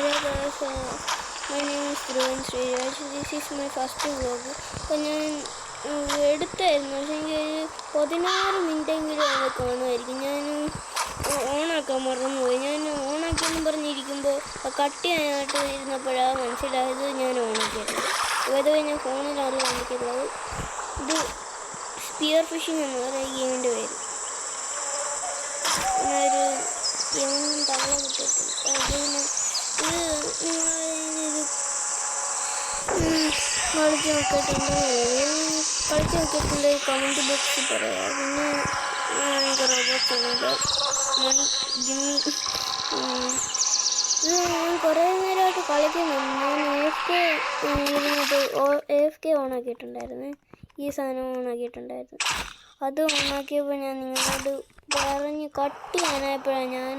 Hello guys, my name is Dhruvan Sriraj. This is my first vlog. അപ്പോൾ ഞാൻ എടുത്തായിരുന്നു, പക്ഷേ എനിക്ക് 16 മിനിറ്റെങ്കിലും അത് കാണുമായിരിക്കും. ഞാൻ ഓണാക്കാൻ മറന്നുപോയി. ഞാൻ ഓണാക്കിയെന്ന് പറഞ്ഞിരിക്കുമ്പോൾ കട്ട് ചെയ്യാനായിട്ട് ഇരുന്നപ്പോഴാണ് മനസ്സിലായത് ഞാൻ ഓണാക്കിയത്. അതുപോലെ ഞാൻ ഫോണിലാണ് കാണിക്കുന്നത്. ഇത് സ്പിയർ ഫിഷിംഗ് എന്ന് പറയുന്ന ഗെയിമിൻ്റെ പേര്. ഒരു ഗെയിമിനും തവള കിട്ടിയിട്ടുണ്ട്. അതിന് ഇത് കളിച്ച് നോക്കിയിട്ടുണ്ട് കമൻറ്റ് ബോക്സിൽ പറയാം. പിന്നെ എനിക്ക് റോബോട്ടുണ്ട് ജിമ്മി. ഇത് ഞാൻ കുറേ നേരമായിട്ട് കളിക്കുന്നുണ്ട്. ഞാൻ AFK ഓണാക്കിയിട്ടുണ്ടായിരുന്നു. ഈ സാധനം ഓണാക്കിയിട്ടുണ്ടായിരുന്നു. അത് ഓണാക്കിയപ്പോൾ ഞാൻ നിങ്ങളോട് പറഞ്ഞ് കട്ട് ചെയ്യാനായപ്പോഴാണ് ഞാൻ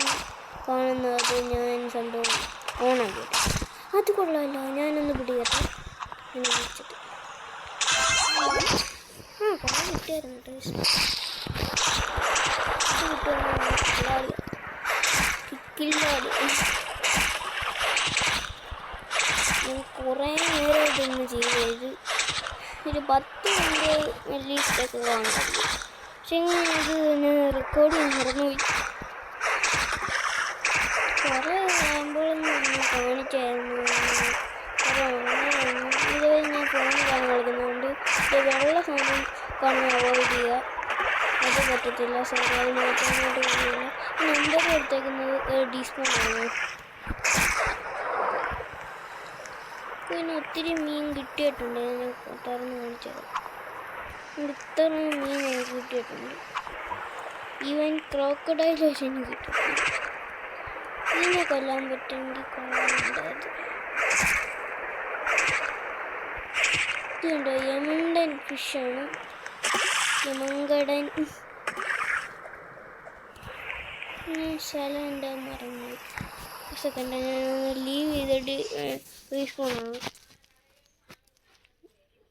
കാണുന്നത്. ഞാൻ സംഭവം ഓണാക്കിയിട്ട് അത് കൊള്ളാമല്ലോ. ഞാനൊന്ന് പിടിക്കട്ടെ എന്ന് വിളിച്ചിട്ട് കുറേ കിട്ടിയായിരുന്നു കേട്ടോ. ഞാൻ കുറേ നേരം ഇതൊന്ന് ചെയ്ത് ഒരു 10 മിനിറ്റ് ലീസ്റ്റൊക്കെ കാണും. പക്ഷെ അത് ഞാൻ റെക്കോർഡ് മറന്നുപോയി. കുറേ ആകുമ്പോഴൊന്നും കാണിച്ചായിരുന്നു. ഇതുവരെ ഞാൻ ഫോണിൽ കാണാൻ കളിക്കുന്നതുകൊണ്ട് വെള്ള സാധനം കാണാൻ അവോയ്ഡ് ചെയ്യുക. അത് പറ്റത്തില്ല. സോറി, അത് മാറ്റാനായിട്ട് കഴിയില്ല. നമ്പർ എടുത്തേക്കുന്നത് ഡിസ്കൗണ്ടാണ്. പിന്നെ ഒത്തിരി മീൻ കിട്ടിയിട്ടുണ്ട്. ഞാൻ തുറന്ന് കാണിച്ചത് ഇത്ര മീൻ എനിക്ക് കിട്ടിയിട്ടുണ്ട്. ഈവൻ ക്രോക്കഡൈൽ വെച്ച് എനിക്ക് കിട്ടിയിട്ടുണ്ട്. ഇതിനെ കൊല്ലാൻ പറ്റുമെങ്കിൽ കൊള്ളാനുണ്ടായത്. ഇതുണ്ടോ യമണ്ടൻ ഫിഷാണ്. യമങ്കടൻ സ്ഥലം എൻ്റെ മറന്നു. സെക്കൻഡ് ഞാൻ ലീവ് ചെയ്തിട്ട് റീസ്പോണാണ്.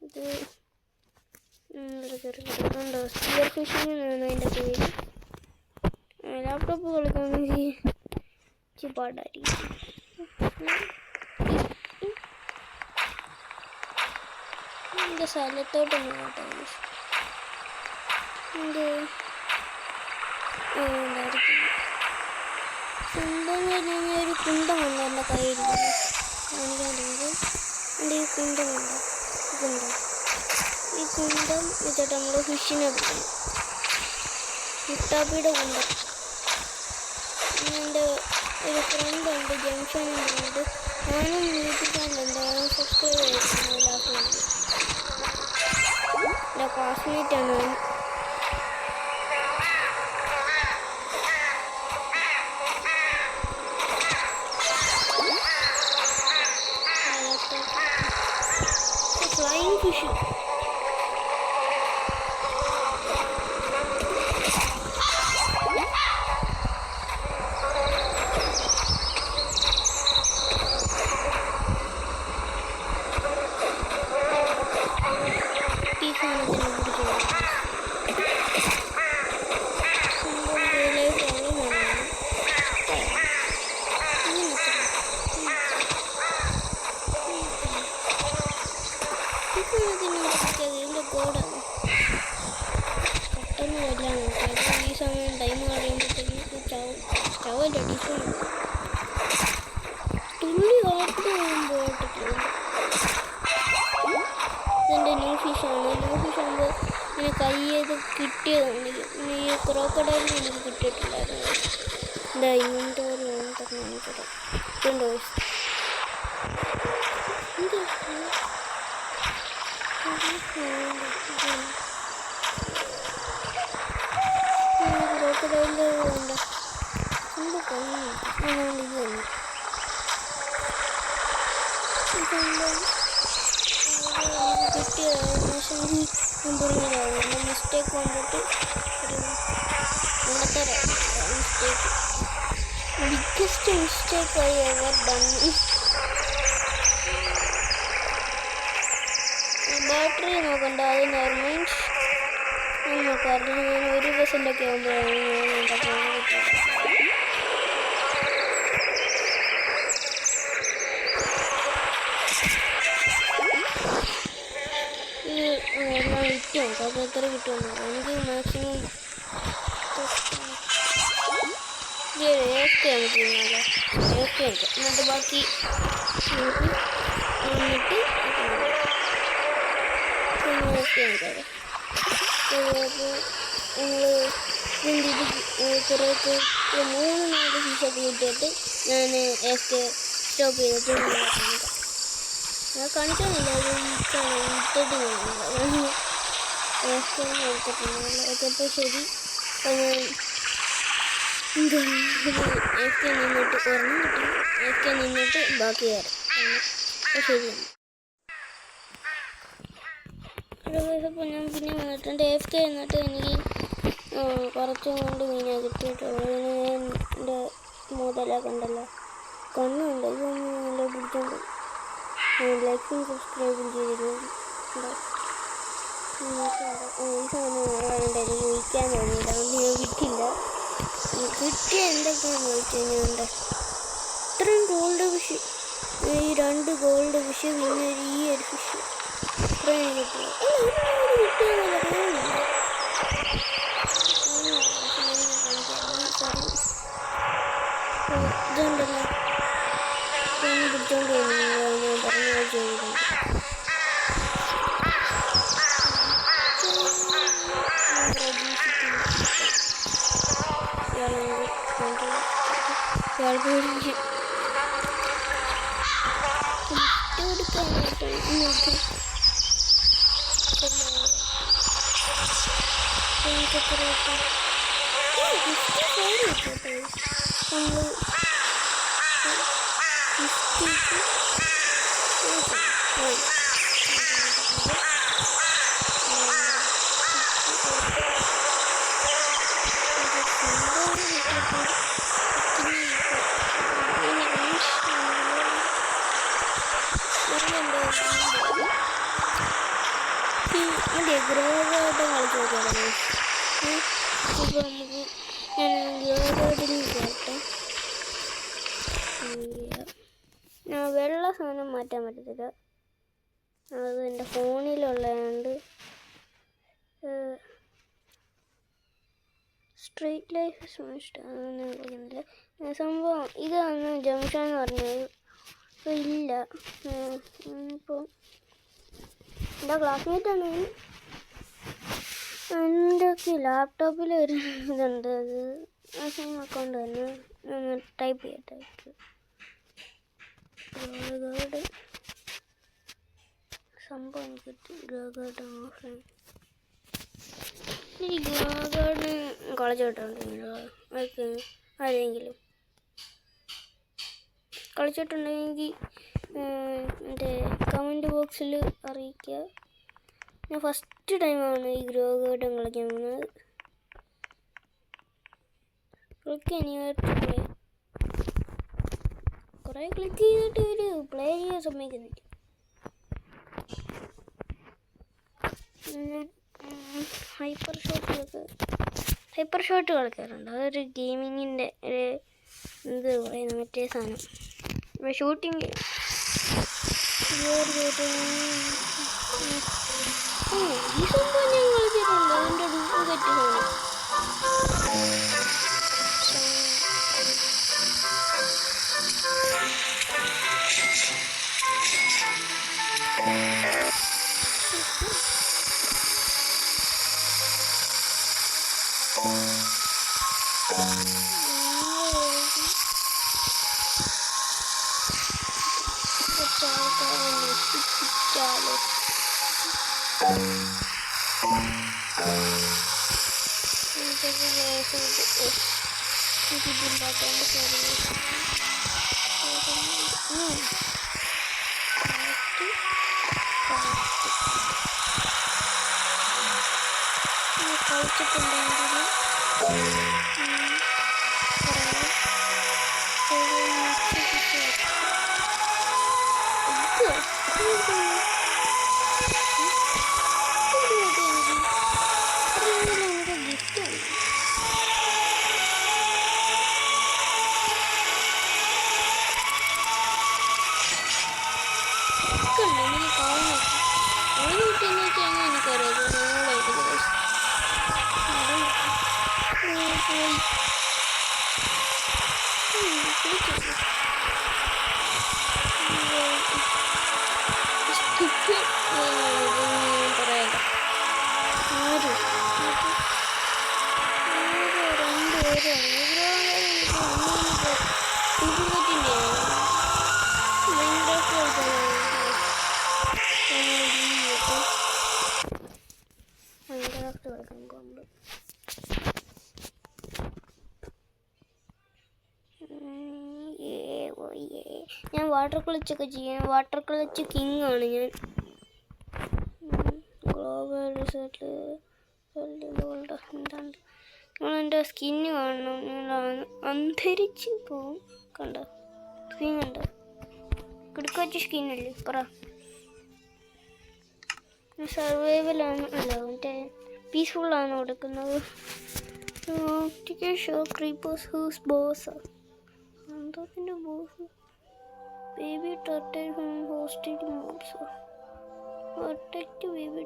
ഇത് കണ്ടോ സ്പിയർ ഫിഷിംഗ് എന്നാണ് അതിൻ്റെ പേര്. ലാപ്ടോപ്പ് കളിക്കുകയാണെങ്കിൽ ഇച്ചിരി പാടായിരിക്കും. എൻ്റെ സ്ഥലത്തോട്ടൊന്നും കേട്ടോ എൻ്റെ എന്തായിരിക്കും കുന്തമെന്ന് പറഞ്ഞു കഴിഞ്ഞാൽ ഒരു കുന്തമുണ്ട് എൻ്റെ കയ്യിലിരിക്കുന്നത്. കാണിക്കാറുണ്ട്. എൻ്റെ ഈ കുന്തമുണ്ട്. ഈ കുന്തം വെച്ചിട്ട് നമ്മൾ ഫിഷിനെ പിടിക്കും. മുട്ടാപ്പിയുടെ കുന്തം. എൻ്റെ ഒരു ഫ്രണ്ടുണ്ട് ജംഗ്ഷനുണ്ട്. ഞാനും യൂട്യൂബ് ചാനലുണ്ട്. ഞാൻ സബ്സ്ക്രൈബ് ചെയ്തിട്ടുണ്ട്. ലാസ്റ്റ് എൻ്റെ ക്ലാസ്മേറ്റാണ്. ഫ്ലൈയിങ് ഫിഷ് ഈ സാധനത്തിന് ഇതിൻ്റെ കോഡാണ്. പെട്ടെന്ന് കൊല്ലാൻ നോക്കാം. ഈ സമയം ടൈം കഴിയുമ്പോഴത്തേക്ക് ചവല്ല ഡിഫോൺ തുള്ളി ഓർത്ത് പോകുമ്പോട്ട് പോകും. ഇതെൻ്റെ ന്യൂ ഫിഷാണ്. ന്യൂ ഫിഷ് ആകുമ്പോൾ ഇങ്ങനെ കയ്യത് കിട്ടിയതാണ്. ഈ ക്രോക്കഡൈലിന് എനിക്ക് കിട്ടിയിട്ടുണ്ടായിരുന്നു. എന്താ ഇങ്ങനത്തെ ഒരു ഓണത്തൊക്കെ കാണിച്ചത് ഇതുണ്ടോ. ക്രോക്കഡൈലിൻ്റെ ഉണ്ട്. എന്ത് കൊള്ളു ഇത് തന്നെ. കിട്ടിയ ഞാൻ പറഞ്ഞില്ലായിരുന്നു. എൻ്റെ മിസ്റ്റേക്ക് വന്നിട്ട് ഇന്നത്തെ mistake biggest mistake I ever done. Battery നോക്കണ്ട, അത് നോർമൈൻസ് ഞാൻ നോക്കാറില്ല. ഞാൻ 1% ആകുമ്പോഴാണ് ഞാൻ എൻ്റെ ഫോൺ കിട്ടുന്നത്. എത്ര കിട്ടുമെന്ന് എനിക്ക് മാക്സിമം AFK എന്നിട്ട് ബാക്കി വന്നിട്ട് കുറേയൊക്കെ 3-4 ഫിഷൊക്കെ കിട്ടിയിട്ട് ഞാൻ AFK സ്റ്റോപ്പ് ചെയ്തിട്ട് ഞാൻ കാണിക്കാനില്ല അത് ഇട്ടിട്ട് AFK എടുത്തിട്ടുണ്ട്. ഓക്കെ അപ്പോൾ ശരി. അപ്പോൾ ഞാൻ AFK നിന്നിട്ട് ഒരെണ്ണം കിട്ടി. AFK നിന്നിട്ട് ബാക്കി കയറും. അപ്പോൾ ശരിയാണ്. അപ്പോൾ ഞാൻ പിന്നെ വന്നിട്ടുണ്ട് AFK എന്നിട്ട് എനിക്ക് കുറച്ചും കൊണ്ട് മീനെ കിട്ടിയിട്ടുള്ളൂ. ഞാൻ എൻ്റെ മുതലൊക്കെ ഉണ്ടല്ലോ കണ്ണുണ്ട് ഇതൊന്നും നല്ല പിടിച്ചോണ്ട് ലൈക്കും സബ്സ്ക്രൈബും ചെയ്തിട്ടുണ്ട്. ഈ സാധനം വേണ്ട എനിക്ക് വിൽക്കാൻ തോന്നിയില്ല, അതുകൊണ്ട് ഞാൻ വിറ്റില്ല. കിട്ടിയ എന്തൊക്കെയാണെന്ന് വെച്ച് കഴിഞ്ഞാൽ ഉണ്ട് ഇത്രയും ഗോൾഡ് ഫിഷ്, ഈ 2 ഗോൾഡ് ഫിഷ്, പിന്നെ ഈ ഒരു ഫിഷ് ഇത്രയും കിട്ടില്ല. കിട്ടിയെന്നല്ല തോന്നുന്നില്ല. ഇതുണ്ടല്ലോ ഞാൻ പിടിച്ചോണ്ട് പോകുന്നില്ല, ഞാൻ പറഞ്ഞ ചെയ്തിട്ടുണ്ട്. അതെ ഗ്രോഗായിട്ട് കളിച്ച് നോക്കിയാലോ. ഇപ്പോൾ നമുക്ക് ഞാൻ ഗ്രോഗായിട്ടിൽ കേട്ടെ വെള്ള സാധനം മാറ്റാൻ പറ്റത്തില്ല, അത് എൻ്റെ ഫോണിലുള്ളതുകൊണ്ട്. സ്ട്രീറ്റ് ലൈഫ് സ്മാഷ്ഡ് അതൊന്നും കളിക്കുന്നില്ല. സംഭവം ഇതാണ് ജംഷൻ എന്ന് പറഞ്ഞത്. ഇപ്പോൾ ഇല്ല. ഇപ്പോൾ എൻ്റെ ക്ലാസ്മേറ്റാണ്. എൻ്റെ ലാപ്ടോപ്പിൽ ഒരു ഇതുണ്ട്, അത് സെയിം അക്കൗണ്ട് തന്നെ. ഒന്ന് ടൈപ്പ് ചെയ്യട്ടെ. ഗ്രോഗാർഡ് സംഭവം കിട്ടി. ഗ്രോഗാർഡ് ഓഫ്ലൈൻ. ഈ ഗ്രോഗാർഡിന് കളിച്ച് കിട്ടുന്നുണ്ടെങ്കിലോ അതൊക്കെ ആരെങ്കിലും കളിച്ചിട്ടുണ്ടെങ്കിൽ എൻ്റെ കമൻറ്റ് ബോക്സിൽ അറിയിക്കുക. ഞാൻ ഫസ്റ്റ് ടൈമാണ് ഈ ഗ്രോഗാർഡ് കളിക്കാൻ പോകുന്നത്. ക്ലിക്ക് ചെയ്യാൻ കുറേ ക്ലിക്ക് ചെയ്തിട്ട് ഒരു പ്ലേ ചെയ്യാൻ സമ്മതിക്കുന്നില്ല. ഹൈപ്പർ ഷോട്ട് കളിക്കാറുണ്ട്. അതൊരു ഗെയിമിങ്ങിൻ്റെ ഒരു എന്ത് പറയുന്നത് മറ്റേ സാധനം, ഷൂട്ടിങ്. ഈ സംഭവം ഞാൻ കളിച്ചിട്ടുണ്ട്, അതിൻ്റെ ഡ്യൂപ്ലിക്കേറ്റ് സാധനം. എനിക്കറിയാം ഞാൻ വാട്ടർ ക്ലച്ചൊക്കെ ചെയ്യാം. വാട്ടർ ക്ലച്ച് കിങ് ആണ് ഞാൻ. ഗ്ലോബൽ റിസൾട്ട് എന്താണ് നിങ്ങൾ എൻ്റെ സ്കിന്ന് കാണണം. നിങ്ങൾ അന്തരിച്ച് പോവും. കണ്ടോ സ്കിൻ കണ്ടോ? കിടക്കച്ച സ്കിന്നല്ലേ പറ. സർവൈവലാണ് അല്ല മറ്റേ പീസ്ഫുള്ളാണ് കൊടുക്കുന്നത്. ക്രീപ്പേഴ്സ് ഹൂസ് ബോസ് എന്തോത്തിൻ്റെ boss baby turtle hostage mobs protect baby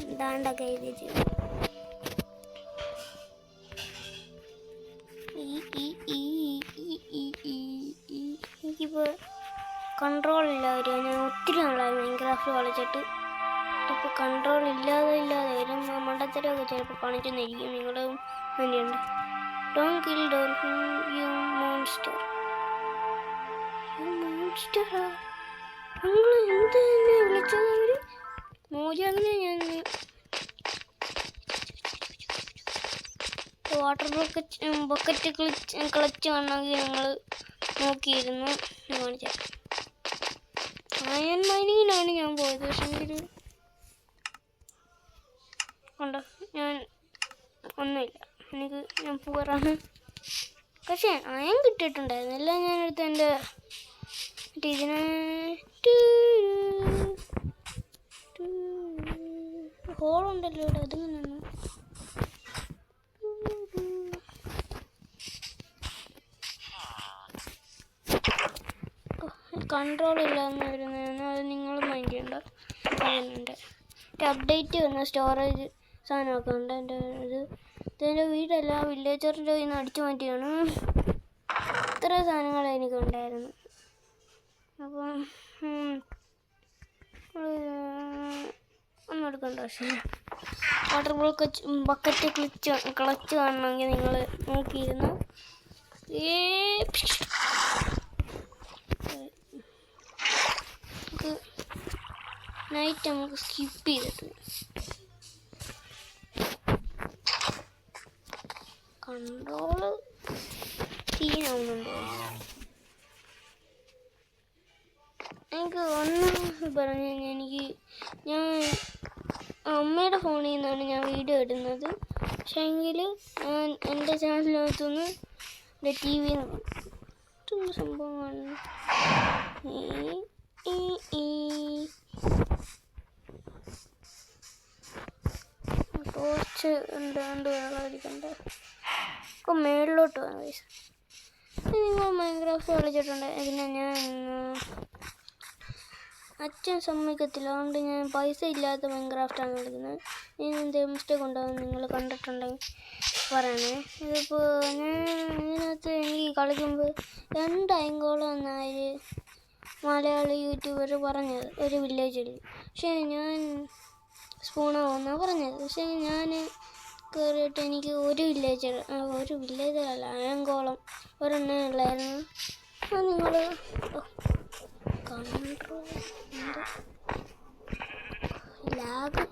എന്താണ്ടൊക്കെ എഴുതി. എനിക്കിപ്പോൾ കൺട്രോൾ ഇല്ല വരും. ഞാൻ ഒത്തിരി നാളായി മൈൻക്രാഫ്റ്റ് കളിച്ചിട്ട്. ഇപ്പോൾ കൺട്രോൾ ഇല്ലാതെ വരും. മണ്ടത്തരമൊക്കെ ചിലപ്പോൾ കാണിച്ചെന്നിരിക്കും. നിങ്ങളുടെ തന്നെയുണ്ട്. Don't kill dolphin you monster. മോൺസ്റ്ററാ നിങ്ങൾ എന്ത് തന്നെ വിളിച്ചത് അവർ? മോജാങ്ങനെ ഞാൻ വാട്ടർ ബക്കറ്റ് ക്ലച്ച് വന്നെങ്കിൽ ഞങ്ങൾ നോക്കിയിരുന്നു. കാണിച്ചാൽ അയൺ മൈനിങ്ങിനാണ് ഞാൻ പോയത്. പക്ഷേ എങ്കിൽ കണ്ടോ ഞാൻ ഒന്നുമില്ല. ഞാൻ പൂറാണ്. പക്ഷേ അയൺ കിട്ടിയിട്ടുണ്ടായിരുന്നു. എല്ലാം ഞാനെടുത്ത് എൻ്റെ ഇതിനെ ഹോളുണ്ടല്ലോ ഇവിടെ. അതിങ്ങനെയാണ് കൺട്രോൾ ഇല്ലാന്ന് വരുന്നതാണ്. അത് നിങ്ങൾ മൈൻഡ് ചെയ്യണ്ട. അതുണ്ട് അപ്ഡേറ്റ് വന്ന സ്റ്റോറേജ് സാധനമൊക്കെ ഉണ്ട്. ഇതിൻ്റെ വീടല്ല വില്ലേജറിൻ്റെ കയ്യിൽ നിന്ന് അടിച്ചു മാറ്റിയാണ്. ഇത്ര സാധനങ്ങൾ എനിക്കുണ്ടായിരുന്നു. അപ്പം ഒന്നും എടുക്കേണ്ട ആവശ്യമില്ല. വാട്ടർ ബക്കറ്റ് ക്ലച്ച് കാണണമെങ്കിൽ നിങ്ങൾ നോക്കിയിരുന്നു. നൈറ്റ് നമുക്ക് സ്കിപ്പ് ചെയ്തിട്ട് കൺട്രോള് സീനാവുന്നുണ്ടോ? എനിക്ക് ഒന്ന് പറഞ്ഞു ഞാൻ അമ്മയുടെ ഫോണിൽ നിന്നാണ് ഞാൻ വീഡിയോ ഇടുന്നത്. പക്ഷേ എങ്കിൽ ഞാൻ എൻ്റെ ചാനലിനകത്തുനിന്ന് എൻ്റെ ടി വിയിൽ നിന്ന് ഇതൊന്നും സംഭവം കാണുന്നു. ടോർച്ച് ഉണ്ട് വേളായിരിക്കണ്ട. ഇപ്പോൾ മേളിലോട്ട് വേണം പൈസ. നിങ്ങൾ മൈൻക്രാഫ്റ്റ് കളിച്ചിട്ടുണ്ട്. പിന്നെ ഞാൻ അച്ഛൻ സമ്മതിക്കത്തില്ല. അതുകൊണ്ട് ഞാൻ പൈസ ഇല്ലാത്ത മൈൻക്രാഫ്റ്റാണ് കളിക്കുന്നത്. ഇനി എന്തെങ്കിലും മിസ്റ്റേക്ക് ഉണ്ടാകും നിങ്ങൾ കണ്ടിട്ടുണ്ടെങ്കിൽ പറയണേ. ഇതിപ്പോൾ ഞാൻ ഇതിനകത്ത് എനിക്ക് കളിക്കുമ്പോൾ 2 അയങ്കോളം എന്നായി മലയാളി യൂട്യൂബർ പറഞ്ഞത് ഒരു വില്ലേജിൽ. പക്ഷേ ഞാൻ സ്പൂണാവുമെന്നാണ് പറഞ്ഞത്. പക്ഷേ ഞാൻ കയറിയിട്ട് എനിക്ക് ഒരു വില്ലേജറല്ല അയങ്കോളം ഒരെണ്ണേ ഉള്ളായിരുന്നു. അപ്പോൾ നിങ്ങൾ കൺട്രോൾ ലാഗ്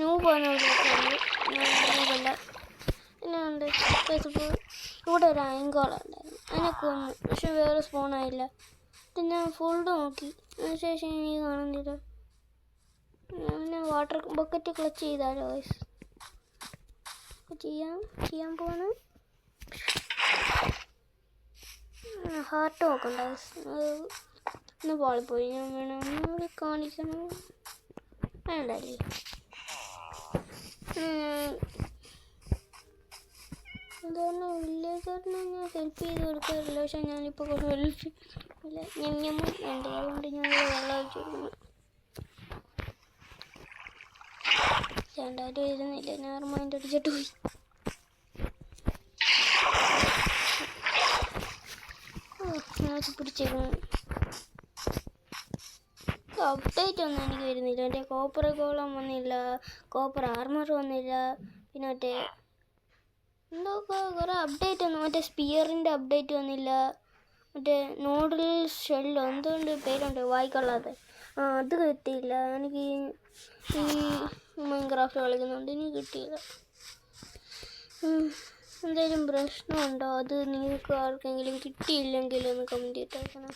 നൂപല്ല. പിന്നെയുണ്ട് ഇവിടെ ഒരു അയങ്കോളം ഉണ്ടായിരുന്നു. അതിനെ കൊന്നു. പക്ഷെ വേറെ സ്പോണായില്ല. പിന്നെ ഞാൻ ഫുള്ള് നോക്കി. അതിനുശേഷം എനിക്ക് കാണുന്നില്ല. ഞാൻ വാട്ടർ ബക്കറ്റ് ക്ലച്ച് ചെയ്താലോ ചെയ്യാൻ പോവാണ്. ഹാർട്ട് നോക്കണ്ട. ഒന്ന് പാളിപ്പോയി. ഞാൻ വേണം ഒന്നുകൂടി കാണിക്കണം. വേണ്ടല്ലേ അതുതന്നെ വില്ലേജറിനെ ഞാൻ ഹെൽപ്പ് ചെയ്ത് കൊടുക്കാറില്ല. പക്ഷെ ഞാനിപ്പോൾ കുറച്ച് ഹെൽപ്പ് ഇല്ല ഞമ്മ വേണ്ട, അതുകൊണ്ട് ഞാൻ വെള്ളം ഒഴിച്ചു കൊടുക്കുന്നു. രണ്ടാരും ഇരുന്നില്ല, ഞാൻ മൈൻഡ് അടിച്ചിട്ട് പോയി. പിടിച്ചേക്കുന്നു. അപ്ഡേറ്റ് ഒന്നും എനിക്ക് വരുന്നില്ല. എൻ്റെ കോപ്പർ ഗോളം വന്നില്ല, കോപ്പർ ആർമർ വന്നില്ല, പിന്നെ മറ്റേ എന്തൊക്കെ കുറേ അപ്ഡേറ്റ് വന്നു. മറ്റേ സ്പിയറിൻ്റെ അപ്ഡേറ്റ് വന്നില്ല, മറ്റേ നോഡൽ ഷെല്ലോ എന്തുകൊണ്ട് പേരുണ്ട് വായിക്കൊള്ളാതെ, അത് കിട്ടിയില്ല എനിക്ക്. ഈ മൈൻക്രാഫ്റ്റ് കളിക്കുന്നുണ്ട്, എനിക്ക് കിട്ടിയില്ല. എന്തെങ്കിലും പ്രശ്നമുണ്ടോ? അത് നിങ്ങൾക്ക് ആർക്കെങ്കിലും കിട്ടിയില്ലെങ്കിൽ ഒന്ന് കമൻറ്റ് ചെയ്തേക്കണം.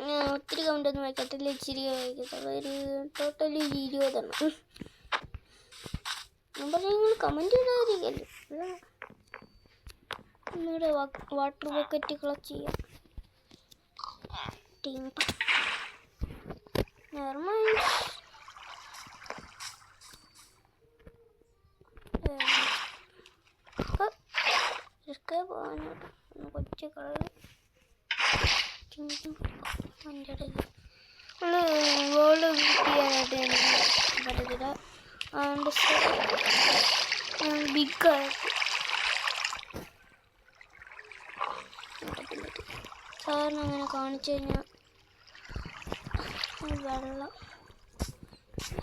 ഞാൻ ഒത്തിരി കമൻറ്റൊന്നും വായിക്കത്തില്ല, ഇച്ചിരി വായിക്കത്തുള്ളൂ. ഒരു ടോട്ടലി 20 നമ്പർ നിങ്ങൾ കമൻറ്റ് ചെയ്തായിരിക്കല്ലോ. നിങ്ങളുടെ വാട്ടർ ബക്കറ്റ് കളക്ട് ചെയ്യാം. ടീം പോകാനായിട്ട് കൊച്ചു കളർ എൻ്റെ ഇടയിൽ ഗോൾഡ് ചെയ്യാനായിട്ട് എനിക്ക് പറ്റത്തില്ല. അതുകൊണ്ട് ബിഗ് സാറിന് അങ്ങനെ കാണിച്ചു കഴിഞ്ഞാൽ വെള്ളം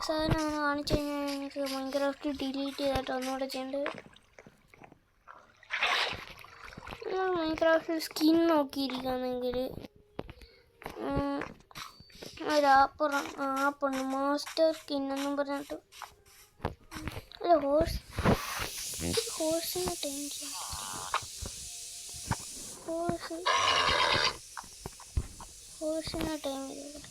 സാറിന് അങ്ങനെ കാണിച്ചു കഴിഞ്ഞാൽ എനിക്ക് മൈൻക്രാഫ്റ്റ് ഡിലീറ്റ് ചെയ്തിട്ട് ഒന്നുകൂടെ ചെയ്യേണ്ടത്. മൈൻക്രാഫ്റ്റിൽ സ്കിൻ നോക്കിയിരിക്കുകയാണെങ്കിൽ ഒരു ആപ്പുണ്ട് മാസ്റ്റർ സ്കിൻ എന്നും പറഞ്ഞിട്ട്. അല്ല ഹോഴ്സിനെ ടൈം ചെയ്യാം. ഹോഴ്സിനെ ടൈം ചെയ്തോട്ടെ.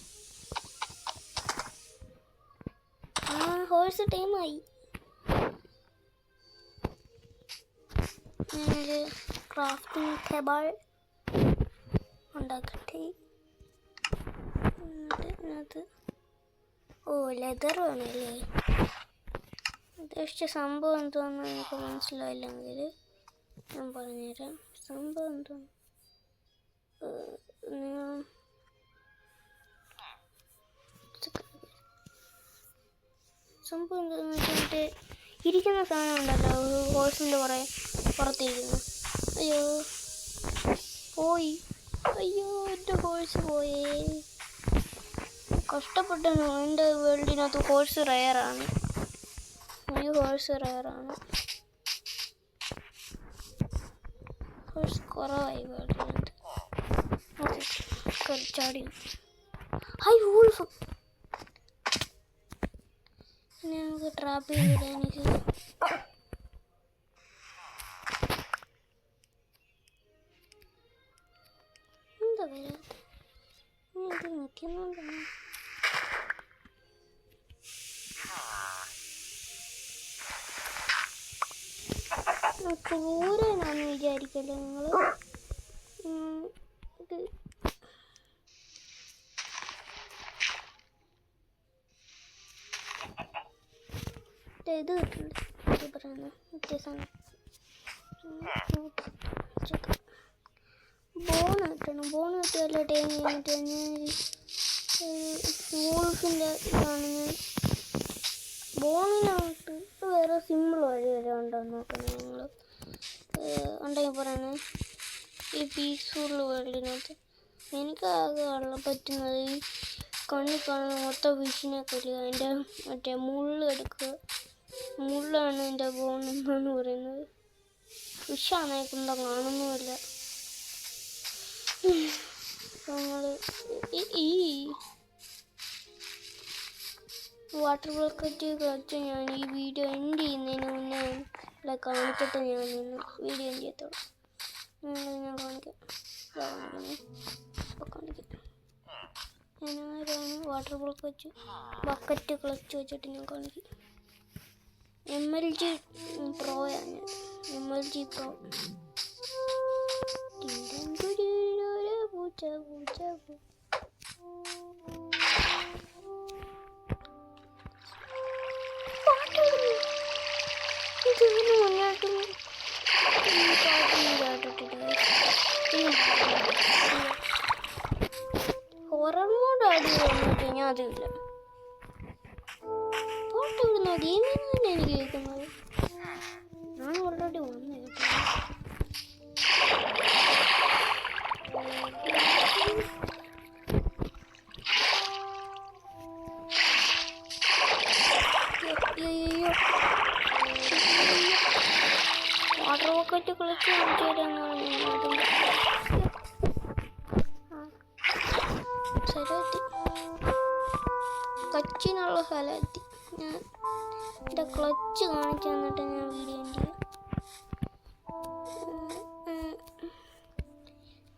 ഹോഴ്സ് ടൈമായി. ഞാനൊരു ക്രാഫ്റ്റിംഗ് ടേബിൾ ഉണ്ടാക്കട്ടെ. അത് ലെതർ വേണമല്ലേ? ഉദ്ദേശിച്ച സംഭവം എന്തോന്ന് എനിക്ക് മനസ്സിലായില്ലെങ്കിൽ ഞാൻ പറഞ്ഞുതരാം. സംഭവം എന്തോന്ന് വെച്ചിട്ട് ഇരിക്കുന്ന സാധനം ഉണ്ടല്ലോ, ഹോഴ്സിൻ്റെ പുറത്തിരിക്കുന്നു. അയ്യോ പോയി, അയ്യോ എൻ്റെ ഹോഴ്സ് പോയേ. കഷ്ടപ്പെട്ടാണ്. എൻ്റെ വേൾഡിനകത്ത് ഹോഴ്സ് റെയറാണ്, ഈ ഹോഴ്സ് റെയറാണ്. ഹോഴ്സ് കുറവായി വേൾഡിനകത്ത്. ചാടി ഹൈ വൂൾഫ്. ഇനി നമുക്ക് ട്രാപ്പ് ചെയ്തിട്ട് എനിക്ക് എന്താ വരാ നിൽക്കുന്നുണ്ടോ? ക്രൂരനാന്ന് വിചാരിക്കല്ലോ നിങ്ങൾ. ഇത് കിട്ടുന്നുണ്ട് പറയുന്നത് വ്യത്യാസമാണ്. ബോണ് കിട്ടണം. ബോണ് കിട്ടിയല്ലോ ടൈം ചെയ്യാൻ പറ്റുക. വോൾഫിൻ്റെ ഇതാണ് ഞാൻ ബോണിനായിട്ട് വേറെ സിമ്പിൾ വഴി വരെ ഉണ്ടോ നോക്കണം. നിങ്ങൾ ഉണ്ടെങ്കിൽ പറയുന്നത് ഈ പീസ്ഫുൾ വേൾഡിനകത്ത് എനിക്കാകെ പറ്റുന്നത് ഈ കണ്ണി കാണുന്ന മൊത്തം വിഷിനെ കൊല്ലുക. അതിൻ്റെ മറ്റേ മുള്ള് എടുക്കുക. മുള്ളാണ് എൻ്റെ ബോൺ എന്നാണ് പറയുന്നത്. വിഷാണേക്കുമ്പോൾ കാണുന്നുമില്ല. നമ്മൾ ഈ വാട്ടർ ബക്കറ്റ് കളിച്ച് ഞാൻ ഈ വീഡിയോ എൻഡ് ചെയ്യുന്നതിന് മുന്നേ ഇവിടെ കാണിച്ചിട്ട് ഞാൻ വീഡിയോ എൻഡ് ചെയ്യത്തുള്ളൂ. ഞാൻ കാണിക്കാം. ഞാനാരാണ് വാട്ടർ ബക്കറ്റ് കളിച്ച് വെച്ചിട്ട് ഞാൻ കാണിക്കും. MLG പ്രോയാണ് ഞാൻ. MLG pro. ഈ പാട്ടൊന്നും കേട്ടിട്ടില്ല. ഹൊറർ മോഡ് ആഡ് ചെയ്ത് കഴിഞ്ഞാൽ അതില്ല. പാട്ട് ഇവിടുന്ന ഗെയിമിൽ നിന്ന് തന്നെ എനിക്ക് കേൾക്കുന്നത്. ഞാൻ ഓൾറെഡി വന്നു കേട്ടോ. വാട്ടർ പോക്കറ്റ് കളിച്ച് കാണിച്ചു തരാമെന്ന് പറഞ്ഞു. സ്ഥലമെത്തി, ക്ലച്ചിനുള്ള സ്ഥലമെത്തി. ഞാൻ എൻ്റെ ക്ലച്ച് കാണിച്ചു തന്നിട്ട് ഞാൻ വീഡിയോ ചെയ്യാം.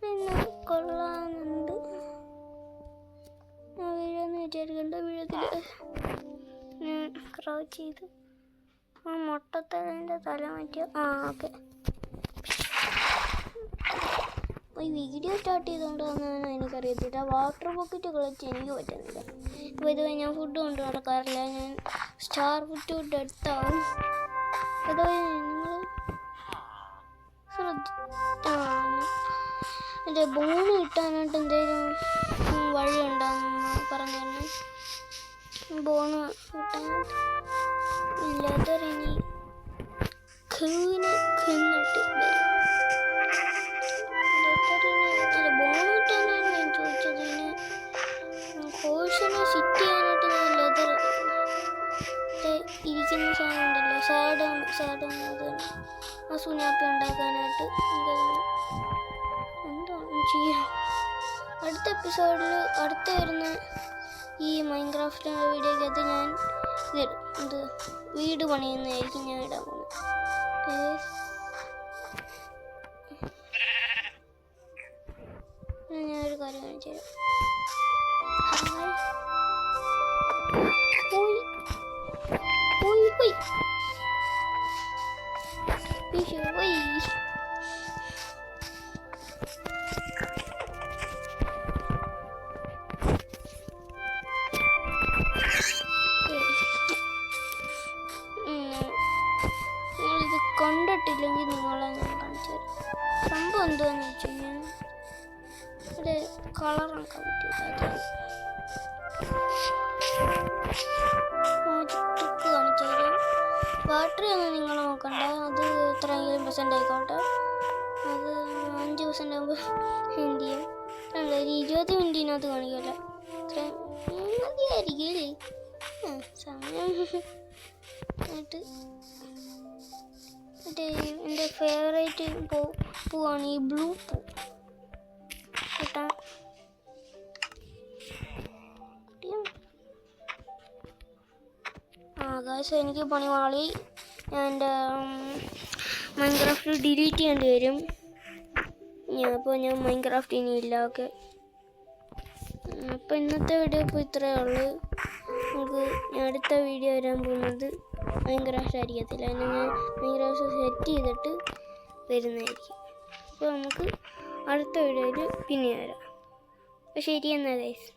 പിന്നെ കൊള്ളാനുണ്ട്. ഞാൻ വീഴെന്ന് വിചാരിക്കണ്ട, വീഴത്തില്ല. ഞാൻ ക്രൗച്ച് ചെയ്ത് ആ മുട്ടത്തലിൻ്റെ തല മാറ്റിയ ഓക്കെ. ഈ വീഡിയോ സ്റ്റാർട്ട് ചെയ്തുകൊണ്ടാണെന്ന് എനിക്കറിയത്തില്ല. വാട്ടർ പോക്കറ്റ് കളിച്ച് എനിക്ക് പറ്റുന്നില്ല. അപ്പോൾ ഇതുവരെ ഞാൻ ഫുഡ് കൊണ്ട് നടക്കാറില്ല. ഞാൻ സ്റ്റാർ ഫുഡ് എടുത്താവും. അതുവരെ നിങ്ങൾ എൻ്റെ ബോണ് കിട്ടാനായിട്ട് എന്തെങ്കിലും വഴി ഉണ്ടാകുമെന്ന് പറഞ്ഞു തന്നെ. ബോണ് കിട്ടാനായിട്ട് ലെതറിനി കിന്നിട്ട് ബോണ് കിട്ടാനാണ് ഞാൻ ചോദിച്ചത്. ഹോഴ്സിനെ സിറ്റ് ചെയ്യാനായിട്ട് ഞാൻ ലെതർ ഇരിക്കുന്ന സാധനം ഉണ്ടല്ലോ, സാഡം അത് ആ സുനാപ്പി ഉണ്ടാക്കാനായിട്ട് എന്താണ് ചെയ്യാം. അടുത്ത എപ്പിസോഡിൽ അടുത്ത വരുന്ന ഈ മൈൻക്രാഫ്റ്റിൻ്റെ വീഡിയോക്കകത്ത് ഞാൻ ഇത് വീട് പണിയുന്നതായിരിക്കും ഞാൻ ഇടാൻ പോകുന്നത്. ഞാനൊരു കാര്യം കാണിച്ചു തരാം. നിങ്ങളിത് കണ്ടിട്ടില്ലെങ്കിൽ നിങ്ങളെ ഞാൻ കാണിച്ചു തരാം. സംഭവം എന്താണെന്ന് വെച്ച് കഴിഞ്ഞാൽ ഇവിടെ കളറാക്കാൻ പറ്റില്ല. ട്രിക്ക് കാണിച്ചു തരാം. ബാറ്ററി ഒന്നും നിങ്ങൾ നോക്കണ്ട, അത് എത്രയെങ്കിലും % ആയിക്കോട്ടെ. അത് 5% ആകുമ്പോൾ എന്ത് ചെയ്യും? അല്ല, ഒരു 20 മിനിറ്റിനകത്ത് കാണിക്കില്ല. ഇത്രയും മതിയായിരിക്കും അല്ലേ സമയം. എന്നിട്ട് എൻ്റെ ഫേവറേറ്റ് പൂവാണ് ഈ ബ്ലൂ പൂ. കിട്ടാൻ ഗായ്സ്, എനിക്ക് പണി മാളി. ഞാൻ എൻ്റെ മൈൻക്രാഫ്റ്റ് ഡിലീറ്റ് ചെയ്യേണ്ടി വരും. അപ്പോൾ ഞാൻ മൈൻക്രാഫ്റ്റ് ഇനിയില്ല. ഓക്കെ, അപ്പോൾ ഇന്നത്തെ വീഡിയോ ഇപ്പോൾ ഇത്രയേ ഉള്ളൂ. നമുക്ക് ഞാൻ അടുത്ത വീഡിയോ വരാൻ പോകുന്നത് മൈൻക്രാഫ്റ്റ് ആയിരിക്കത്തില്ല. അതിന് ഞാൻ മൈൻക്രാഫ്റ്റ് സെറ്റ് ചെയ്തിട്ട് വരുന്നതായിരിക്കും. അപ്പോൾ നമുക്ക് അടുത്ത വീഡിയോയിൽ പിന്നെ വരാം. അപ്പോൾ ശരി എന്നാൽ ഗൈസ്.